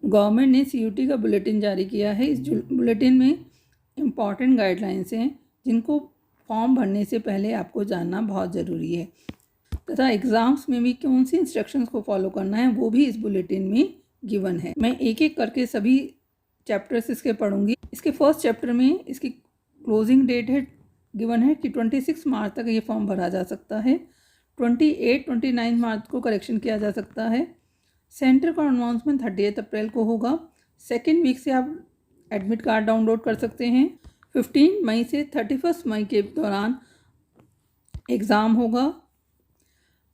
Government ने CUT का bulletin जारी किया है। इस बुलेटिन में इम्पॉर्टेंट गाइडलाइंस हैं जिनको फॉर्म भरने से पहले आपको जानना बहुत ज़रूरी है, तथा एग्ज़ाम्स में भी कौन सी इंस्ट्रक्शंस को फॉलो करना है वो भी इस बुलेटिन में गिवन है। मैं एक एक करके सभी चैप्टर्स इसके पढ़ूंगी। इसके फर्स्ट चैप्टर में इसकी क्लोजिंग डेट है गिवन है कि 26 मार्च तक ये फॉर्म भरा जा सकता है। 29 मार्च को करेक्शन किया जा सकता है। सेंटर का अनाउंसमेंट 30 अप्रैल को होगा। सेकेंड वीक से आप एडमिट कार्ड डाउनलोड कर सकते हैं। 15 मई से 31 मई के दौरान एग्ज़ाम होगा।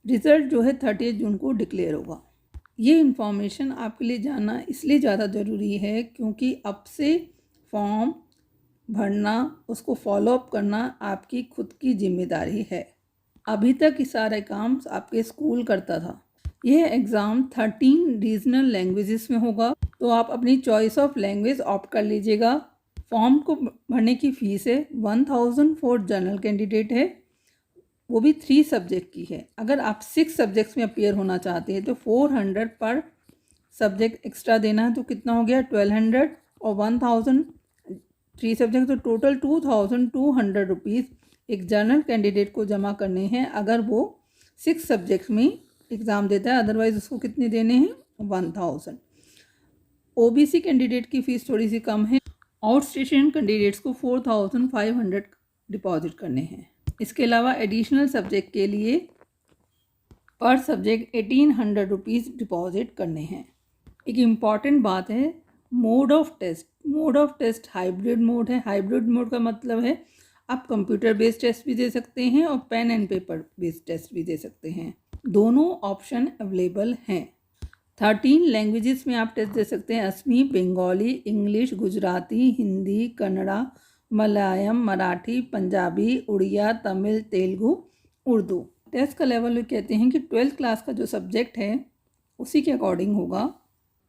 रिज़ल्ट जो है 30 जून को डिक्लेयर होगा। ये इन्फॉर्मेशन आपके लिए जानना इसलिए ज़्यादा ज़रूरी है क्योंकि अब से फॉर्म भरना, उसको फॉलोअप करना आपकी खुद की जिम्मेदारी है। अभी तक ये सारे काम आपके स्कूल करता था। यह एग्ज़ाम 13 रीजनल लैंग्वेजेस में होगा, तो आप अपनी चॉइस ऑफ लैंग्वेज ऑप्ट कर लीजिएगा। फॉर्म को भरने की फ़ीस है 1000 फॉर जनरल कैंडिडेट है, वो भी 3 सब्जेक्ट की है। अगर आप 6 सब्जेक्ट्स में अपीयर होना चाहते हैं तो 400 पर सब्जेक्ट एक्स्ट्रा देना है, तो कितना हो गया 1200, और 1000 3 सब्जेक्ट, तो टोटल 2200 रुपीज़ एक जनरल कैंडिडेट को जमा करने हैं अगर वो 6 सब्जेक्ट्स में एग्ज़ाम देता है। अदरवाइज़ उसको कितने देने हैं 1000। OBC कैंडिडेट की फ़ीस थोड़ी सी कम है। आउट स्टेशन कैंडिडेट्स को 4500 डिपॉजिट करने हैं। इसके अलावा एडिशनल सब्जेक्ट के लिए पर सब्जेक्ट 1800 रुपीज़ डिपॉजिट करने हैं। एक इम्पॉर्टेंट बात है mode of test. Mode of test hybrid mode है। हाइब्रिड मोड का मतलब है आप कंप्यूटर बेस्ड टेस्ट भी दे सकते हैं और pen and paper based test भी दे सकते हैं। दोनों ऑप्शन अवेलेबल हैं। 13 लैंग्वेजेस में आप टेस्ट दे सकते हैं। असमी, बंगाली, इंग्लिश, गुजराती, हिंदी, कन्नड़ा, मलयालम, मराठी, पंजाबी, उड़िया, तमिल, तेलुगु, उर्दू। टेस्ट का लेवल कहते हैं कि 12th क्लास का जो सब्जेक्ट है उसी के अकॉर्डिंग होगा।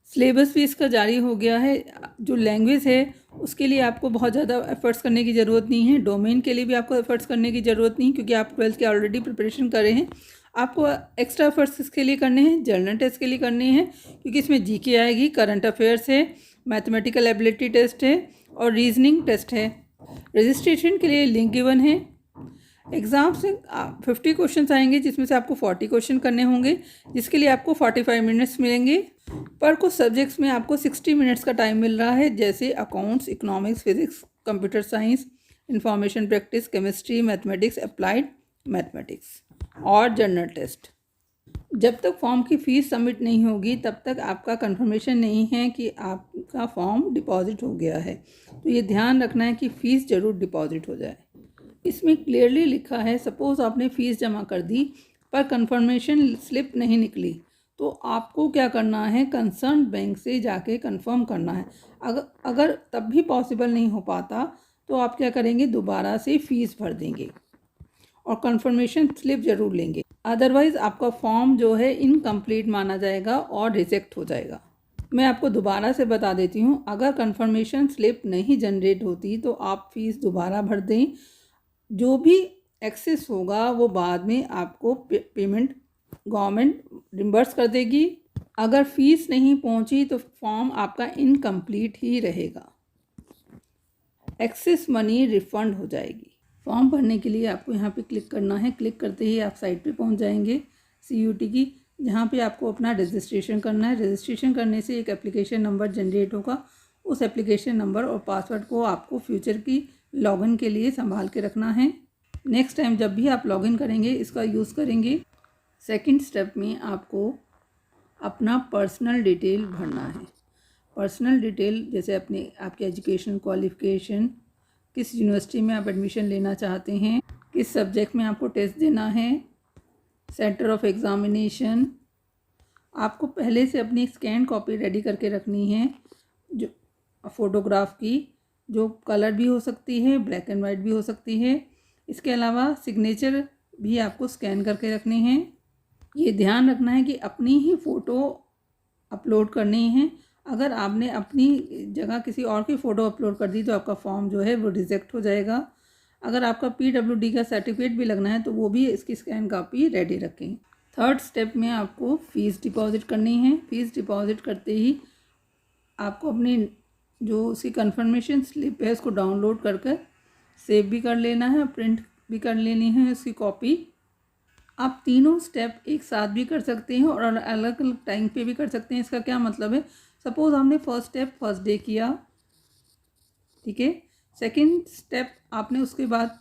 सिलेबस भी इसका जारी हो गया है। जो लैंग्वेज है उसके लिए आपको बहुत ज़्यादा एफर्ट्स करने की ज़रूरत नहीं है। डोमेन के लिए भी आपको एफर्ट्स करने की ज़रूरत नहीं, क्योंकि आप 12th के ऑलरेडी प्रिपरेशन कर रहे हैं। आपको एक्स्ट्रा एफर्ट्स इसके लिए करने हैं, जनरल टेस्ट के लिए करने हैं, क्योंकि इसमें GK आएगी, करंट अफेयर्स है, मैथमेटिकल एबिलिटी टेस्ट है और रीजनिंग टेस्ट है। रजिस्ट्रेशन के लिए लिंक गिवन है। एग्ज़ाम से 50 क्वेश्चन आएंगे जिसमें से आपको 40 क्वेश्चन करने होंगे, जिसके लिए आपको 45 मिनट्स मिलेंगे। पर कुछ सब्जेक्ट्स में आपको 60 मिनट्स का टाइम मिल रहा है, जैसे accounts, economics, physics, computer science, information practice, chemistry, mathematics, applied mathematics और जनरल टेस्ट। जब तक फॉर्म की फ़ीस सबमिट नहीं होगी तब तक आपका कंफर्मेशन नहीं है कि आपका फॉर्म डिपॉजिट हो गया है। तो ये ध्यान रखना है कि फ़ीस ज़रूर डिपॉजिट हो जाए। इसमें क्लियरली लिखा है, सपोज़ आपने फ़ीस जमा कर दी पर कंफर्मेशन स्लिप नहीं निकली, तो आपको क्या करना है, कंसर्न बैंक से जाके कंफर्म करना है। अगर तब भी पॉसिबल नहीं हो पाता तो आप क्या करेंगे, दोबारा से फ़ीस भर देंगे और कंफर्मेशन स्लिप ज़रूर लेंगे। अदरवाइज़ आपका फॉर्म जो है इनकम्प्लीट माना जाएगा और रिजेक्ट हो जाएगा। मैं आपको दोबारा से बता देती हूँ, अगर कंफर्मेशन स्लिप नहीं जनरेट होती तो आप फ़ीस दोबारा भर दें। जो भी एक्सेस होगा वो बाद में आपको पेमेंट गवर्नमेंट रिम्बर्स कर देगी। अगर फ़ीस नहीं पहुंची तो फॉर्म आपका इनकम्प्लीट ही रहेगा, एक्सेस मनी रिफ़ंड हो जाएगी। फॉर्म भरने के लिए आपको यहाँ पे क्लिक करना है। क्लिक करते ही आप साइट पे पहुँच जाएंगे CUT की, जहाँ पे आपको अपना रजिस्ट्रेशन करना है। रजिस्ट्रेशन करने से एक एप्लीकेशन नंबर जनरेट होगा। उस एप्लीकेशन नंबर और पासवर्ड को आपको फ्यूचर की लॉगिन के लिए संभाल के रखना है। नेक्स्ट टाइम जब भी आप लॉगिन करेंगे इसका यूज़ करेंगे। सेकंड स्टेप में आपको अपना पर्सनल डिटेल भरना है। पर्सनल डिटेल जैसे आपके एजुकेशन क्वालिफ़िकेशन, किस यूनिवर्सिटी में आप एडमिशन लेना चाहते हैं, किस सब्जेक्ट में आपको टेस्ट देना है, सेंटर ऑफ एग्ज़ामिनेशन। आपको पहले से अपनी स्कैन कॉपी रेडी करके रखनी है, जो फ़ोटोग्राफ की, जो कलर भी हो सकती है, ब्लैक एंड वाइट भी हो सकती है। इसके अलावा सिग्नेचर भी आपको स्कैन करके रखने हैं। ये ध्यान रखना है कि अपनी ही फ़ोटो अपलोड करनी है। अगर आपने अपनी जगह किसी और की फ़ोटो अपलोड कर दी तो आपका फॉर्म जो है वो रिजेक्ट हो जाएगा। अगर आपका PWD का सर्टिफिकेट भी लगना है तो वो भी इसकी स्कैन कॉपी रेडी रखें। थर्ड स्टेप में आपको फ़ीस डिपॉज़िट करनी है। फ़ीस डिपॉज़िट करते ही आपको अपनी जो उसकी कंफर्मेशन स्लिप है उसको डाउनलोड करके सेव भी कर लेना है, प्रिंट भी कर लेनी है उसकी कॉपी। आप तीनों स्टेप एक साथ भी कर सकते हैं और अलग अलग टाइम पे भी कर सकते हैं। इसका क्या मतलब है, सपोज़ हमने फर्स्ट स्टेप फर्स्ट डे किया, ठीक है, सेकंड स्टेप आपने उसके बाद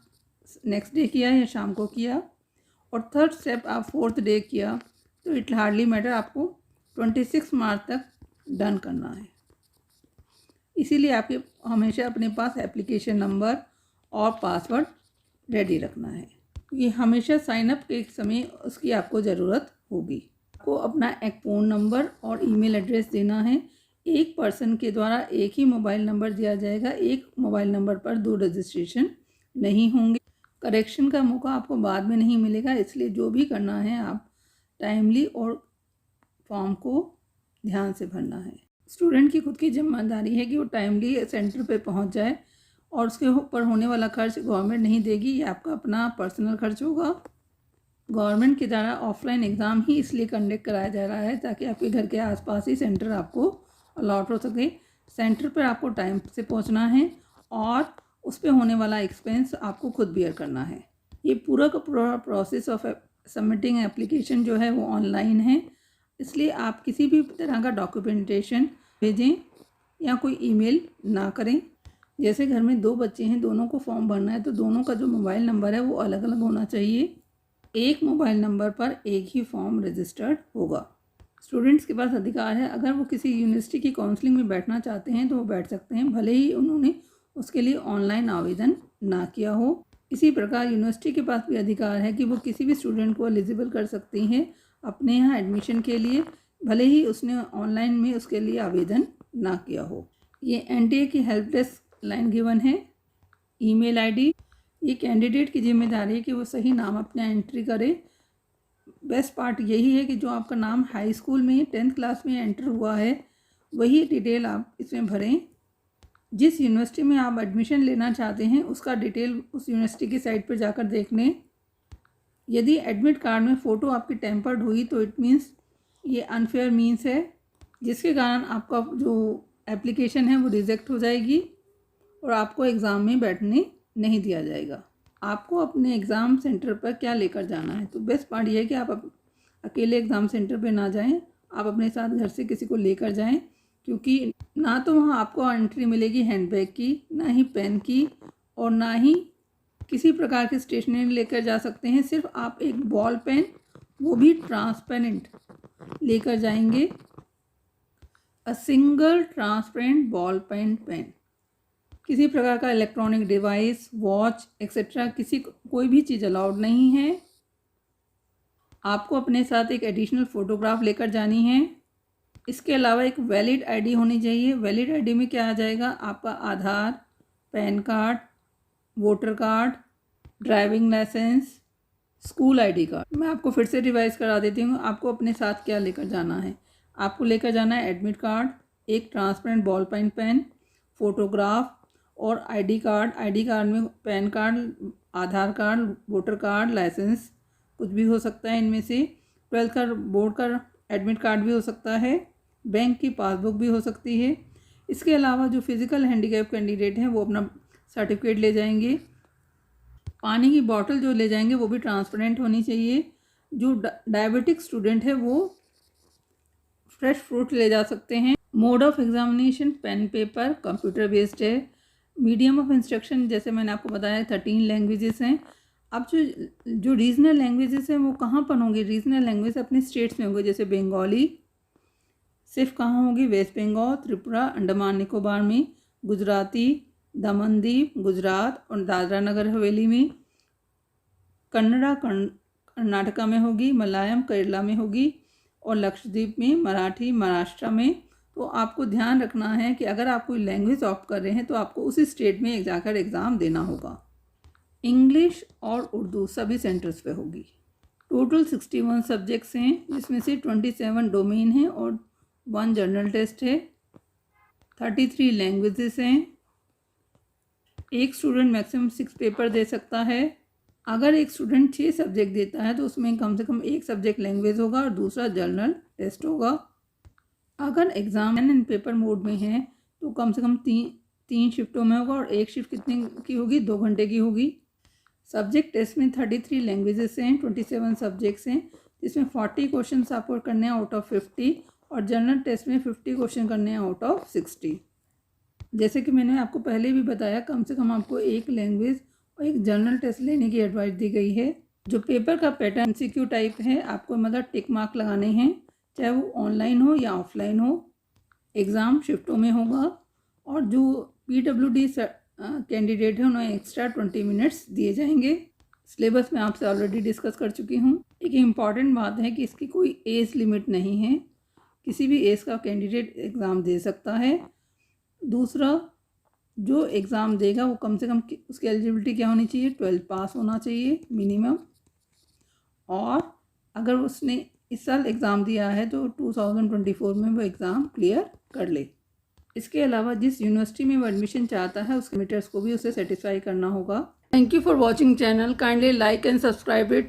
नेक्स्ट डे किया या शाम को किया, और थर्ड स्टेप आप फोर्थ डे किया, तो इट हार्डली मैटर, आपको 26 मार्च तक डन करना है। इसीलिए आपके हमेशा अपने पास एप्लीकेशन नंबर और पासवर्ड रेडी रखना है, क्योंकि हमेशा साइनअप के समय उसकी आपको ज़रूरत होगी। आपको अपना एक फ़ोन नंबर और ईमेल एड्रेस देना है। एक पर्सन के द्वारा एक ही मोबाइल नंबर दिया जाएगा, एक मोबाइल नंबर पर 2 रजिस्ट्रेशन नहीं होंगे। करेक्शन का मौका आपको बाद में नहीं मिलेगा, इसलिए जो भी करना है आप टाइमली और फॉर्म को ध्यान से भरना है। स्टूडेंट की खुद की जिम्मेदारी है कि वो टाइमली सेंटर पे पहुंच जाए, और उसके ऊपर होने वाला खर्च गवर्नमेंट नहीं देगी, ये आपका अपना पर्सनल खर्च होगा। गवर्नमेंट के द्वारा ऑफलाइन एग्ज़ाम ही इसलिए कंडक्ट कराया जा रहा है ताकि आपके घर के आसपास ही सेंटर आपको अलॉट हो सके। सेंटर पर आपको टाइम से पहुंचना है और उस पर होने वाला एक्सपेंस आपको खुद बियर करना है। ये पूरा का पूरा प्रोसेस ऑफ सबमिटिंग एप्लीकेशन जो है वो ऑनलाइन है, इसलिए आप किसी भी तरह का डॉक्यूमेंटेशन भेजें या कोई ईमेल ना करें। जैसे घर में 2 बच्चे हैं, दोनों को फॉर्म भरना है, तो दोनों का जो मोबाइल नंबर है वो अलग अलग होना चाहिए। एक मोबाइल नंबर पर एक ही फॉर्म रजिस्टर्ड होगा। स्टूडेंट्स के पास अधिकार है, अगर वो किसी यूनिवर्सिटी की काउंसलिंग में बैठना चाहते हैं तो वो बैठ सकते हैं, भले ही उन्होंने उसके लिए ऑनलाइन आवेदन ना किया हो। इसी प्रकार यूनिवर्सिटी के पास भी अधिकार है कि वो किसी भी स्टूडेंट को एलिजिबल कर सकती हैं अपने यहाँ एडमिशन के लिए, भले ही उसने ऑनलाइन में उसके लिए आवेदन ना किया हो। ये एनटीए की हेल्प डेस्क लाइन गिवन है। ईमेल आईडी, ये कैंडिडेट की जिम्मेदारी है कि वो सही नाम अपना एंट्री करे। बेस्ट पार्ट यही है कि जो आपका नाम हाई स्कूल में 10th क्लास में एंटर हुआ है वही डिटेल आप इसमें भरें। जिस यूनिवर्सिटी में आप एडमिशन लेना चाहते हैं उसका डिटेल उस यूनिवर्सिटी की साइट पर जाकर देख लें। यदि एडमिट कार्ड में फ़ोटो आपकी टेम्पर्ड हुई तो इट मीन्स ये अनफेयर मीन्स है, जिसके कारण आपका जो एप्लीकेशन है वो रिजेक्ट हो जाएगी और आपको एग्ज़ाम में बैठने नहीं दिया जाएगा। आपको अपने एग्ज़ाम सेंटर पर क्या लेकर जाना है, तो बेस्ट पार्ट ये है कि आप अकेले एग्ज़ाम सेंटर पर ना जाएं, आप अपने साथ घर से किसी को लेकर जाएं, क्योंकि ना तो वहाँ आपको एंट्री मिलेगी हैंडबैग की, ना ही पेन की, और ना ही किसी प्रकार की स्टेशनरी लेकर जा सकते हैं। सिर्फ आप एक बॉल पेन, वो भी ट्रांसपेरेंट, लेकर जाएंगे। A single transparent ball pen pen. किसी प्रकार का इलेक्ट्रॉनिक डिवाइस, वॉच एक्सेट्रा कोई भी चीज़ अलाउड नहीं है। आपको अपने साथ एक एडिशनल फ़ोटोग्राफ लेकर जानी है। इसके अलावा एक वैलिड आईडी होनी चाहिए। वैलिड आईडी में क्या आ जाएगा, आपका Aadhaar, PAN card, voter card, driving licence, school ID card. मैं आपको फिर से रिवाइज करा देती हूँ, आपको अपने साथ क्या लेकर जाना है। आपको लेकर जाना है एडमिट कार्ड, एक ट्रांसपेरेंट बॉल पेन, फ़ोटोग्राफ और आईडी कार्ड। आईडी कार्ड में पैन कार्ड, आधार कार्ड, वोटर कार्ड, लाइसेंस कुछ भी हो सकता है इनमें से। 12th का बोर्ड का एडमिट कार्ड भी हो सकता है, बैंक की पासबुक भी हो सकती है। इसके अलावा जो फिज़िकल हैंडीकैप कैंडिडेट हैं वो अपना सर्टिफिकेट ले जाएंगे। पानी की बोतल जो ले जाएंगे वो भी ट्रांसपेरेंट होनी चाहिए। जो डायबिटिक स्टूडेंट है वो फ्रेश फ्रूट ले जा सकते हैं। Mode of examination pen paper computer based है। मीडियम ऑफ इंस्ट्रक्शन जैसे मैंने आपको बताया 13 लैंग्वेजेस हैं। अब जो रीजनल लैंग्वेजेस हैं वो कहाँ पर होंगे, रीजनल लैंग्वेज अपने स्टेट्स में होंगे। जैसे बंगाली सिर्फ कहाँ होगी, वेस्ट बंगाल, त्रिपुरा, अंडमान निकोबार में। गुजराती दमनदीप, गुजरात और दादरा नगर हवेली में। कन्नड़ा कर्नाटका में होगी, मलयालम केरला में होगी, और लक्षद्वीप में मराठी महाराष्ट्र में। तो आपको ध्यान रखना है कि अगर आप कोई लैंग्वेज ऑप्ट कर रहे हैं तो आपको उसी स्टेट में जाकर एग्ज़ाम देना होगा। इंग्लिश और उर्दू सभी सेंटर्स पे होगी। टोटल 61 सब्जेक्ट्स हैं, जिसमें से 27 डोमेन हैं और 1 जर्नल टेस्ट है। 33 लैंग्वेजेस हैं। एक स्टूडेंट मैक्सिमम 6 पेपर दे सकता है। अगर एक स्टूडेंट 6 सब्जेक्ट देता है तो उसमें कम से कम एक सब्जेक्ट लैंग्वेज होगा और दूसरा जर्नल टेस्ट होगा। अगर एग्ज़ाम एंड पेपर मोड में है तो कम से कम तीन शिफ्टों में होगा, और एक शिफ्ट कितने की होगी, 2 घंटे की होगी। सब्जेक्ट टेस्ट में 33 लैंग्वेजेस हैं, 27 सब्जेक्ट्स हैं, जिसमें 40 क्वेश्चन आपको करने हैं आउट ऑफ 50, और जनरल टेस्ट में 50 क्वेश्चन करने हैं आउट ऑफ 60। जैसे कि मैंने आपको पहले भी बताया, कम से कम आपको एक लैंग्वेज और एक जनरल टेस्ट लेने की एडवाइस दी गई है। जो पेपर का पैटर्न MCQ टाइप है, आपको मतलब टिक मार्क लगाने हैं, चाहे वो ऑनलाइन हो या ऑफलाइन हो। एग्ज़ाम शिफ्टों में होगा, और जो PWD कैंडिडेट है उन्हें एक्स्ट्रा 20 मिनट्स दिए जाएंगे। सिलेबस में आपसे ऑलरेडी डिस्कस कर चुकी हूँ। एक इम्पॉर्टेंट बात है कि इसकी कोई एज लिमिट नहीं है, किसी भी एज का कैंडिडेट एग्ज़ाम दे सकता है। दूसरा, जो एग्ज़ाम देगा वो कम से कम उसकी एलिजिबिलिटी क्या होनी चाहिए, 12th पास होना चाहिए मिनिमम। और अगर उसने इस साल एग्ज़ाम दिया है तो 2024 में वो एग्ज़ाम क्लियर कर ले। इसके अलावा जिस यूनिवर्सिटी में वो एडमिशन चाहता है उसके मीटर्स को भी उसे सेटिस्फाई करना होगा। Thank you for watching channel, kindly like and subscribe it.